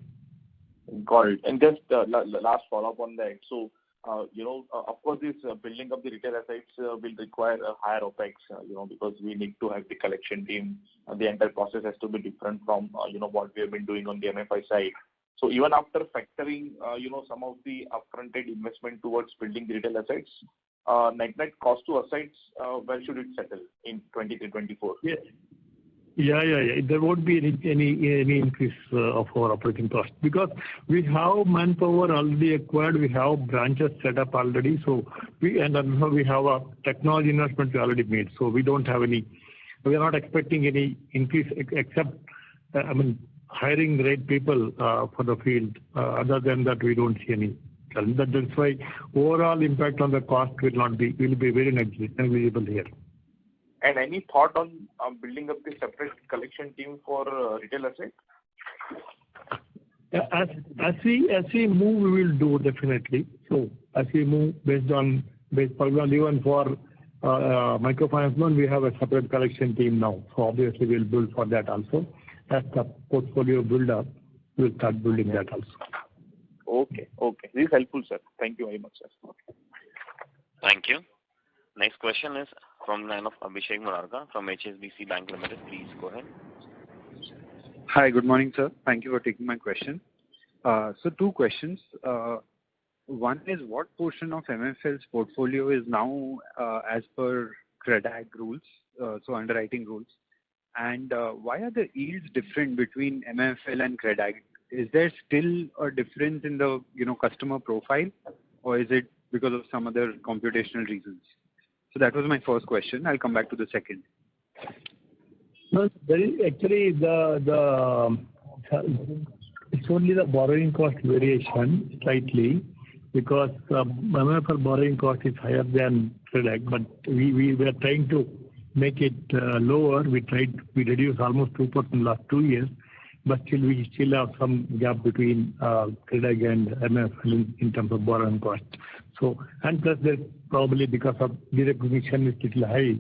Got it. And just last follow-up on that. So, of course, this building of the retail assets will require a higher OpEx, because we need to have the collection team. The entire process has to be different from, what we have been doing on the MFI side. So even after factoring, some of the upfronted investment towards building the retail assets, net cost to assets, where should it settle in 23-24? Yeah. There won't be any increase of our operating cost, because we have manpower already acquired. We have branches set up already. So we have a technology investment we already made. So we don't have any. We are not expecting any increase except hiring the right people for the field. Other than that, we don't see any challenge. That's why overall impact on the cost will be very negligible here. And any thought on building up the separate collection team for retail asset? As we move, we will do definitely. So as we move for example, even for microfinance loan, we have a separate collection team now. So obviously we'll build for that also. As the portfolio build up, we'll start building that also. Okay. This is helpful, sir. Thank you very much, sir. Thank you. Next question is from the line of Abhishek Murarka from HSBC Bank Limited. Please go ahead. Hi, good morning, sir. Thank you for taking my question. So 2 questions. One is, what portion of MFL's portfolio is now as per CredAccess rules, so underwriting rules? And why are the yields different between MFL and CredAccess? Is there still a difference in the customer profile, or is it because of some other computational reasons? So that was my first question. I'll come back to the second. No, actually it's only the borrowing cost variation slightly, because MFL borrowing cost is higher than CredAccess, but we were trying to make it lower. We reduced almost 2% last 2 years, but we still have some gap between CredAccess and MFL in terms of borrowing cost. So, and plus there's probably because of the recognition is little high,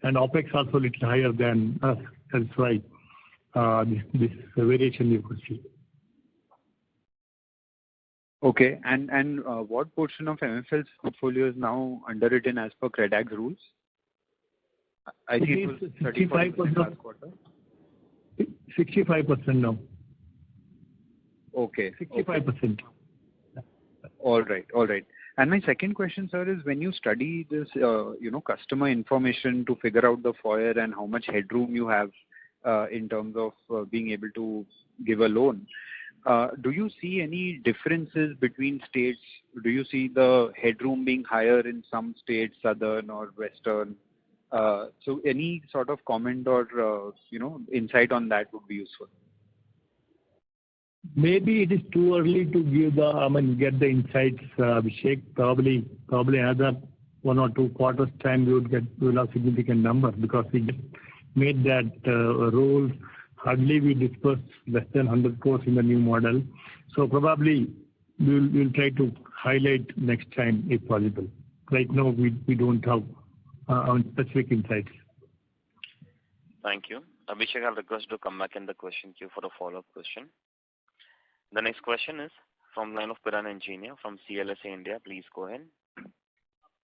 and OpEx also little higher than us. That's why this variation you could see. Okay, and what portion of MFL's portfolio is now underwritten as per CredAccess rules? I think it was 35% last quarter. 65% now. Okay. 65%. All right. And my second question, sir, is when you study this, customer information to figure out the FOIR and how much headroom you have in terms of being able to give a loan, do you see any differences between states? Do you see the headroom being higher in some states, southern or western? So any sort of comment or insight on that would be useful. Maybe it is too early to give get the insights, Abhishek. Probably another 1 or 2 quarters time we'll have significant numbers, because we just made that rules. Hardly we dispersed less than 100 crores in the new model. So probably we'll try to highlight next time if possible. Right now we don't have specific insights. Thank you. Abhishek, I'll request to come back in the question queue for a follow-up question. The next question is from line of Piran Engineer from CLSA India. Please go ahead.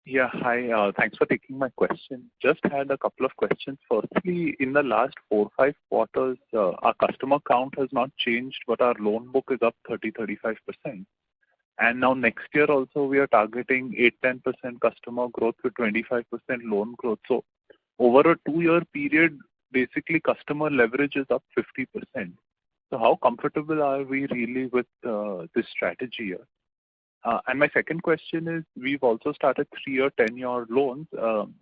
Yeah, hi. Thanks for taking my question. Just had a couple of questions. Firstly, in the last 4-5 quarters, our customer count has not changed, but our loan book is up 30-35%. And now next year also we are targeting 8-10% customer growth with 25% loan growth. So over a 2-year period, basically customer leverage is up 50%. So how comfortable are we really with this strategy here? And my second question is, we've also started 3-year, 10-year loans.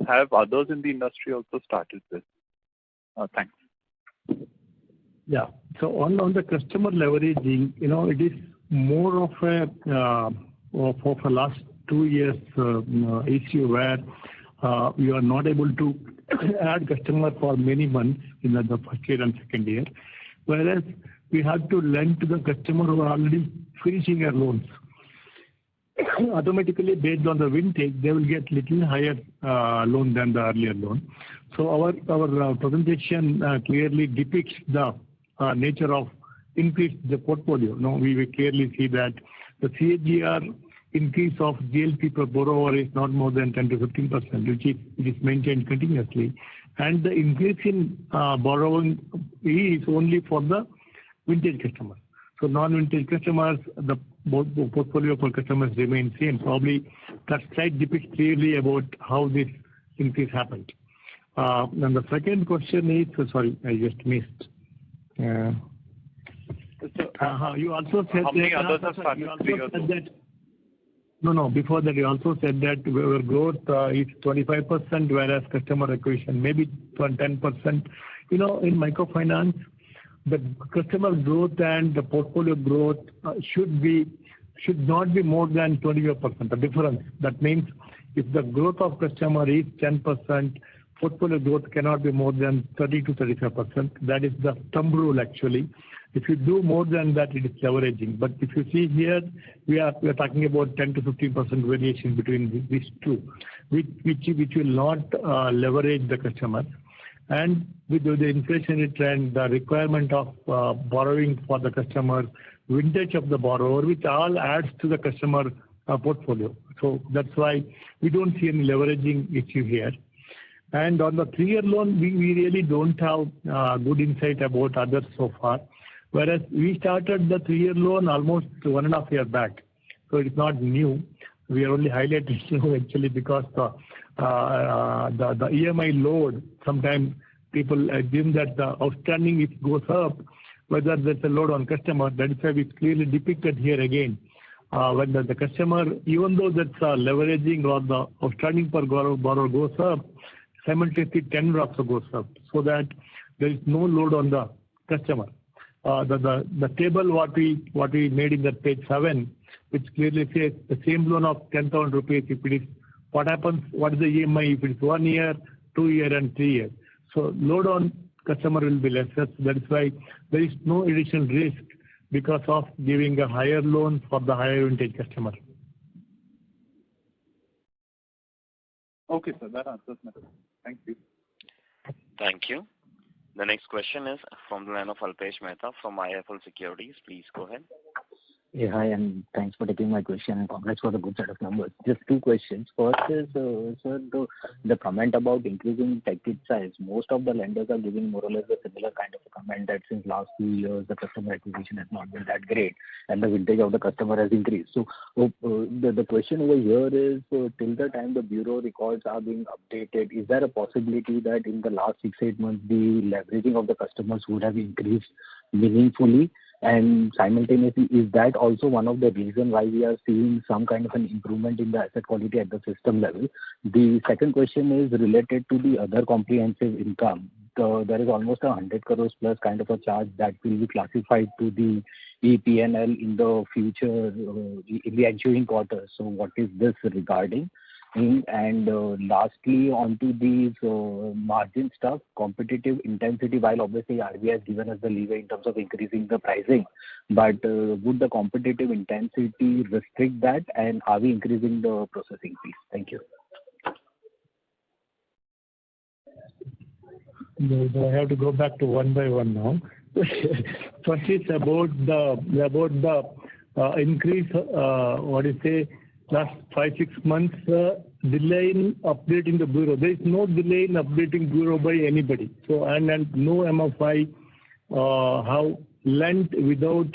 Have others in the industry also started this? Thanks. Yeah. So on the customer leveraging, it is more of a last 2 years issue where you are not able to add customer for many months in the first year and second year, whereas we have to lend to the customer who are already finishing their loans. Automatically, based on the vintage, they will get little higher loan than the earlier loan. So our presentation clearly depicts the nature of increase the portfolio. Now we clearly see that the CAGR increase of GLP per borrower is not more than 10 to 15%, which is maintained continuously, and the increase in borrowing is only for the vintage customers. So non-vintage customers, the portfolio for customers remain same. Probably that slide depicts clearly about how this increase happened. And the second question is, sorry, I just missed. You also said how many others have started 3 years ago? No. Before that, you also said that our growth is 25%, whereas customer acquisition maybe 10%. In microfinance, the customer growth and the portfolio growth should not be more than 25%. The difference. That means if the growth of customer is 10%, portfolio growth cannot be more than 30 to 35%. That is the thumb rule actually. If you do more than that, it is leveraging. But if you see here, we are talking about 10 to 15% variation between these two, which will not leverage the customers. And with the inflationary trend, the requirement of borrowing for the customer, vintage of the borrower, which all adds to the customer portfolio. So that's why we don't see any leveraging issue here. And on the 3-year loan, we really don't have good insight about others so far. Whereas we started the 3-year loan almost 1.5 years back. So it's not new. We are only highlighting new actually because the EMI load, sometimes people assume that the outstanding, it goes up, whether there's a load on customer. That is why it's clearly depicted here again. When the customer, even though that's leveraging or the outstanding per borrower goes up, simultaneously tenor also goes up, so that there is no load on the customer. The table what we made in that page 7, which clearly says the same loan of 10,000 rupees, if it is, what happens, what is the EMI if it's 1 year, 2 year and 3 years. So load on customer will be lesser. That is why there is no additional risk because of giving a higher loan for the higher vintage customer. Okay, sir, that answers my question. Thank you. Thank you. The next question is from the line of Alpesh Mehta from IIFL Securities. Please go ahead. Yeah, hi, and thanks for taking my question and congrats for the good set of numbers. Just 2 questions. First is, sir, the comment about increasing ticket size. Most of the lenders are giving more or less a similar kind of a comment that since last few years the customer acquisition has not been that great and the vintage of the customer has increased. So the question over here is, till the time the bureau records are being updated, is there a possibility that in the last 6-8 months the leveraging of the customers would have increased meaningfully? And simultaneously, is that also one of the reasons why we are seeing some kind of an improvement in the asset quality at the system level? The second question is related to the other comprehensive income. There is almost 100 crores plus kind of a charge that will be classified to the EPNL in the future, in the ensuing quarter. So what is this regarding? And lastly, onto these margin stuff, competitive intensity, while obviously RBI has given us the leeway in terms of increasing the pricing, but would the competitive intensity restrict that, and are we increasing the processing fees? Thank you. I have to go back to one by one now. First is about the increase, last 5-6 months delay in updating the bureau. There is no delay in updating bureau by anybody. So and no MFI have lent without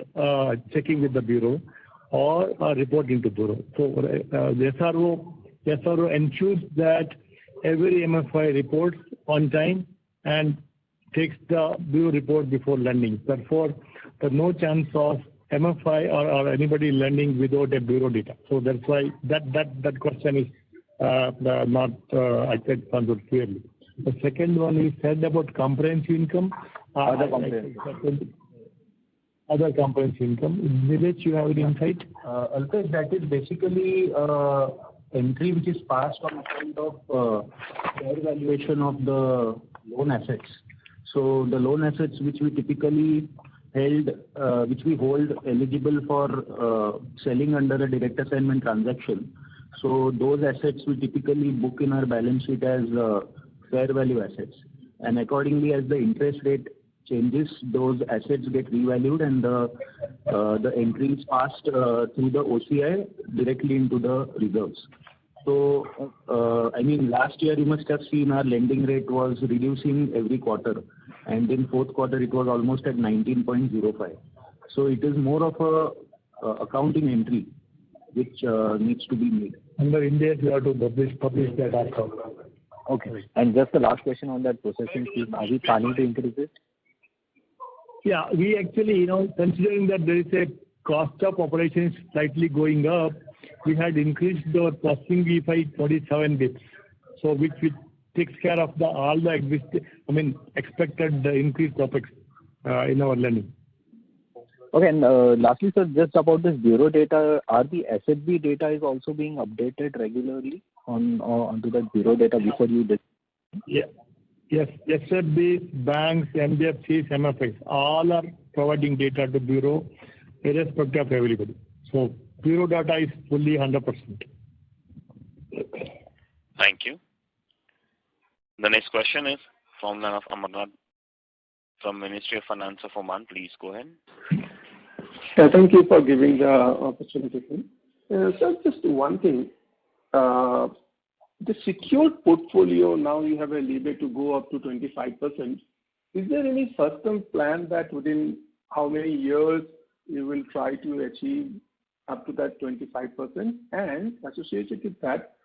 checking with the bureau or reporting to bureau. So the SRO ensures that every MFI reports on time and takes the bureau report before lending. Therefore, there is no chance of MFI or anybody lending without a bureau data. So that's why that question is not I said answered clearly. The second one is said about comprehensive income. Other comprehensive. Other comprehensive income. Nilesh, you have any insight? Alpesh, that is basically entry which is passed on account of fair valuation of the loan assets. So the loan assets which we typically held, which we hold eligible for selling under a direct assignment transaction. So those assets we typically book in our balance sheet as fair value assets. And accordingly, as the interest rate changes, those assets get revalued and the entry is passed through the OCI directly into the reserves. So, I mean, last year you must have seen our lending rate was reducing every quarter, and in fourth quarter it was almost at 19.05. So it is more of a accounting entry which needs to be made. Under India, you have to publish that account. Okay. And just the last question on that processing fee, are we planning to increase it? Yeah, we actually, considering that there is a cost of operations slightly going up, we had increased our processing fee by 27 bits. So which takes care of all the expected increased OpEx in our lending. Okay, and lastly, sir, just about this bureau data, are the SFB data is also being updated regularly onto that bureau data before you did? Yeah. Yes, SFBs, banks, NBFCs, MFIs, all are providing data to bureau irrespective of everybody. So bureau data is fully 100%. Thank you. The next question is from Amarnath from Ministry of Finance of Oman. Please go ahead. Yeah, thank you for giving the opportunity. So just one thing. The secured portfolio, now you have a leeway to go up to 25%. Is there any first-term plan that within how many years you will try to achieve up to that 25%? And associated with that,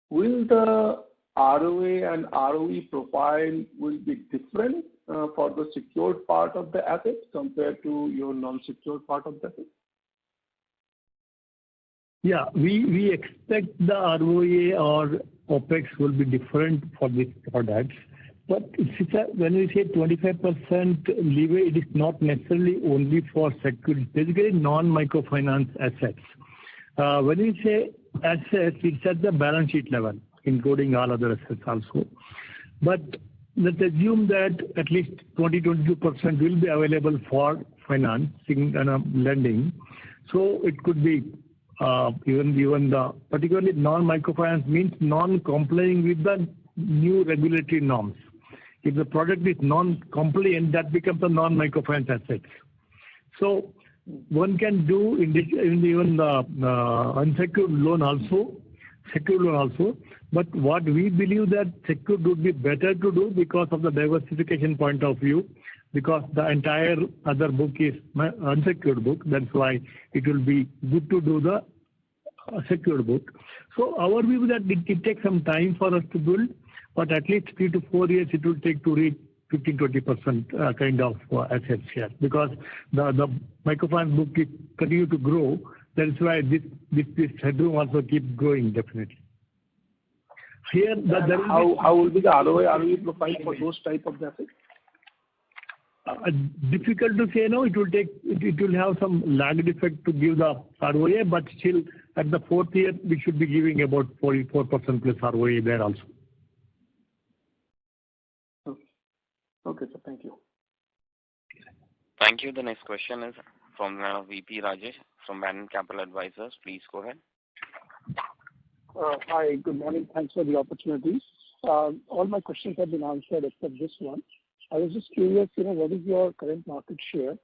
will the ROA and ROE profile will be different for the secured part of the asset compared to your non-secured part of the asset? Yeah, we expect the ROA or OPEX will be different for these products. But when we say 25% leeway, it is not necessarily only for secured, basically non-microfinance assets. When we say assets, it's at the balance sheet level, including all other assets also. But let's assume that at least 20-22% will be available for financing and lending. So it could be even the particularly non-microfinance means non-complying with the new regulatory norms. If the product is non-compliant, that becomes a non-microfinance asset. So one can do in even the unsecured loan also, secured loan also. But what we believe that secured would be better to do because of the diversification point of view, because the entire other book is unsecured book. That's why it will be good to do the secured book. So our view is that it takes some time for us to build, but at least 3 to 4 years it will take to reach 15-20% kind of assets here, because the microfinance book is continue to grow. That is why this headroom also keeps growing definitely. Here, how will be the ROE profile for those type of assets? Difficult to say now. It will have some lagged effect to give the ROA, but still at the fourth year we should be giving about 44% plus ROA there also. Okay, sir. Thank you. Thank you. The next question is from VP Rajesh from Banyan Capital Advisors. Please go ahead. Hi, good morning. Thanks for the opportunity. All my questions have been answered except this one. I was just curious, what is your current market share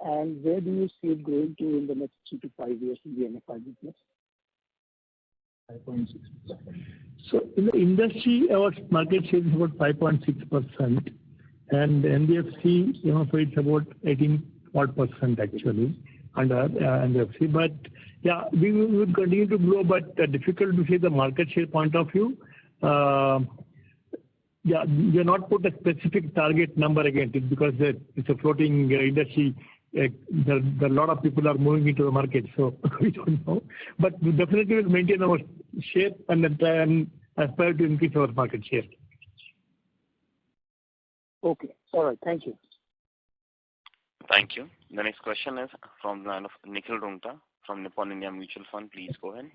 and where do you see it going to in the next 3 to 5 years in the MFI business? 5.6%. So in the industry, our market share is about 5.6%, and NBFC, so it's about 18% actually under NBFC. But yeah, we will continue to grow, but difficult to say the market share point of view. Yeah, we have not put a specific target number against it because it's a floating industry. there a lot of people are moving into the market, so we don't know. But we definitely will maintain our share and then try and aspire to increase our market share. Okay. All right. Thank you. Thank you. The next question is from the line of Nikhil Rungta from Nippon India Mutual Fund. Please go ahead.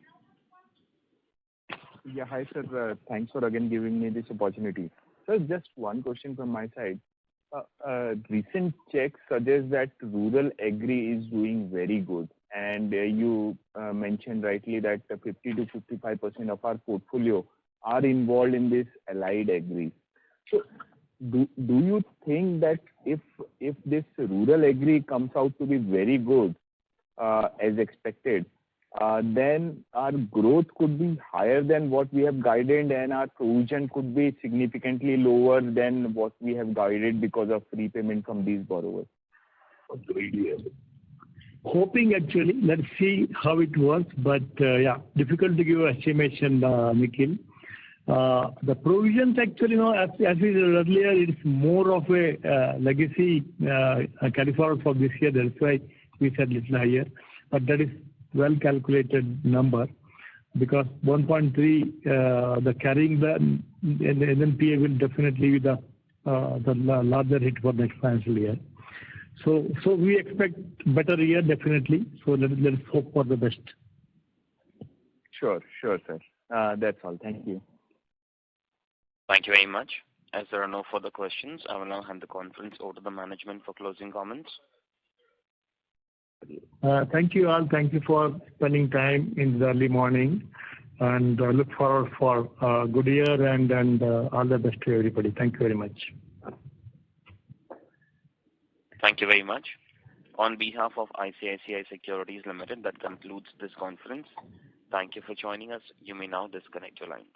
Yeah, hi sir. Thanks for again giving me this opportunity. Sir, just one question from my side. Recent checks suggest that rural agri is doing very good, and you mentioned rightly that 50 to 55% of our portfolio are involved in this allied agri. So, do you think that if this rural agri comes out to be very good as expected, then our growth could be higher than what we have guided, and our provision could be significantly lower than what we have guided because of repayment from these borrowers? Hoping actually, let's see how it works, but yeah, difficult to give an estimation, Nikhil. The provisions actually, as we said earlier, it's more of a legacy carry forward for this year. That's why we said little higher, but that is well calculated number, because 1.3 the carrying the NPA will definitely be the larger hit for next financial year. So we expect better year definitely. So let's hope for the best. Sure, sir. That's all. Thank you. Thank you very much. As there are no further questions, I will now hand the conference over to the management for closing comments. Thank you all. Thank you for spending time in the early morning, and look forward for a good year and all the best to everybody. Thank you very much. Thank you very much. On behalf of ICICI Securities Limited, that concludes this conference. Thank you for joining us. You may now disconnect your lines.